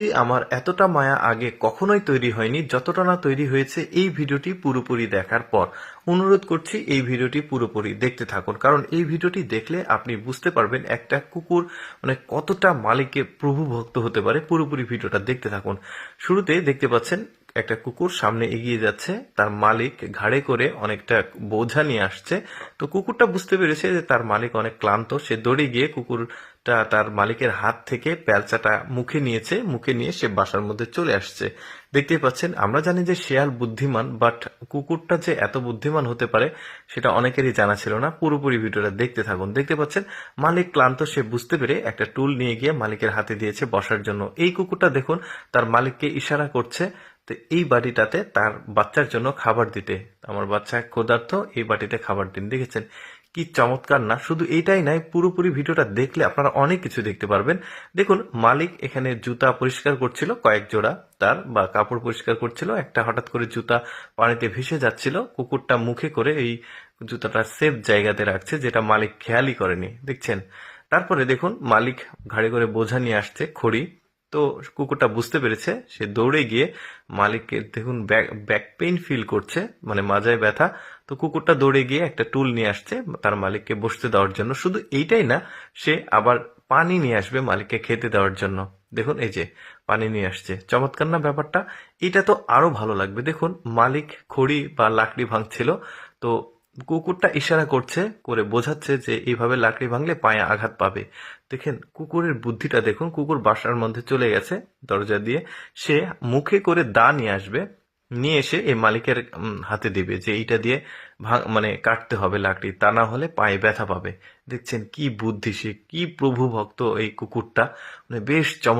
আমার এতটা মায়া আগে কখনোই তৈরি হয়নি, যতটা না তৈরি হয়েছে এই ভিডিওটি পুরোপুরি দেখার পর। অনুরোধ করছি এই ভিডিওটি পুরোপুরি দেখতে থাকুন, কারণ এই ভিডিওটি দেখলে আপনি বুঝতে পারবেন একটা কুকুর মানে কতটা মালিককে প্রভু ভক্ত হতে পারে। পুরোপুরি ভিডিওটা দেখতে থাকুন। শুরুতে দেখতে পাচ্ছেন একটা কুকুর সামনে এগিয়ে যাচ্ছে, তার মালিক ঘাড়ে করে অনেকটা বোঝা নিয়ে আসছে। তো কুকুরটা বুঝতে পেরেছে যে তার মালিক অনেক ক্লান্ত, সে দৌড়ে গিয়ে কুকুরটা তার মালিকের হাত থেকে প্যালচাটা মুখে নিয়েছে, মুখে নিয়ে সে বাসার মধ্যে চলে আসছে। দেখতেই পাচ্ছেন, আমরা জানি যে শেয়াল বুদ্ধিমান, বাট কুকুরটা যে এত বুদ্ধিমান হতে পারে সেটা অনেকেরই জানা ছিল না। পুরোপুরি ভিডিওটা দেখতে থাকুন। দেখতে পাচ্ছেন মালিক ক্লান্ত, সে বুঝতে পেরে একটা টুল নিয়ে গিয়ে মালিকের হাতে দিয়েছে বসার জন্য। এই কুকুরটা দেখুন তার মালিককে ইশারা করছে তো এই বাটিটাতে তার বাচ্চার জন্য খাবার দিতে। আমার বাচ্চা ক্ষুধার্ত, এই বাটিতে খাবার দিন। দেখেছেন কি চমৎকার না? শুধু এইটাই নয়, পুরোপুরি ভিডিওটা দেখলে আপনারা অনেক কিছু দেখতে পারবেন। দেখুন মালিক এখানে জুতা পরিষ্কার করছিল, কয়েক জোড়া তার বা কাপড় পরিষ্কার করছিল। একটা হঠাৎ করে জুতা পানিতে ভেসে যাচ্ছিল, কুকুরটা মুখে করে এই জুতাটা সেফ জায়গাতে রাখছে, যেটা মালিক খেয়ালই করেনি। দেখছেন, তারপরে দেখুন মালিক ঘাড়ে করে বোঝা নিয়ে আসছে, খড়ি। তো কুকুরটা বুঝতে পেরেছে, সে দৌড়ে গিয়ে মালিককে দেখুন ব্যাক পেইন ফিল করছে, মানে মাজায় ব্যথা। তো কুকুরটা দৌড়ে গিয়ে একটা টুল নিয়ে আসছে তার মালিককে বসতে দেওয়ার জন্য। শুধু এইটাই না, সে আবার পানি নিয়ে আসবে মালিককে খেতে দেওয়ার জন্য। দেখুন এই যে পানি নিয়ে আসছে, চমৎকার না ব্যাপারটা? এটা তো আরো ভালো লাগবে। দেখুন মালিক খড়ি বা লাকড়ি ভাঙছিল, তো কুকুরটা ইশারা করছে, করে বোঝাচ্ছে যে এইভাবে লাকড়ি ভাঙলে পায়ে আঘাত পাবে। দেখেন কুকুরের বুদ্ধিটা দেখুন, কুকুর বাসার মধ্যে চলে গেছে দরজা দিয়ে, সে মুখে করে দা নিয়ে আসবে, নিয়ে এসে এই মালিকের হাতে দিবে যে এইটা দিয়ে মানে কাটতে হবে লাকড়ি, তা না হলে পায়ে ব্যথা পাবে। দেখছেন কি বুদ্ধি, সে কি প্রভু ভক্ত এই কুকুরটা, মানে বেশ চমৎকার।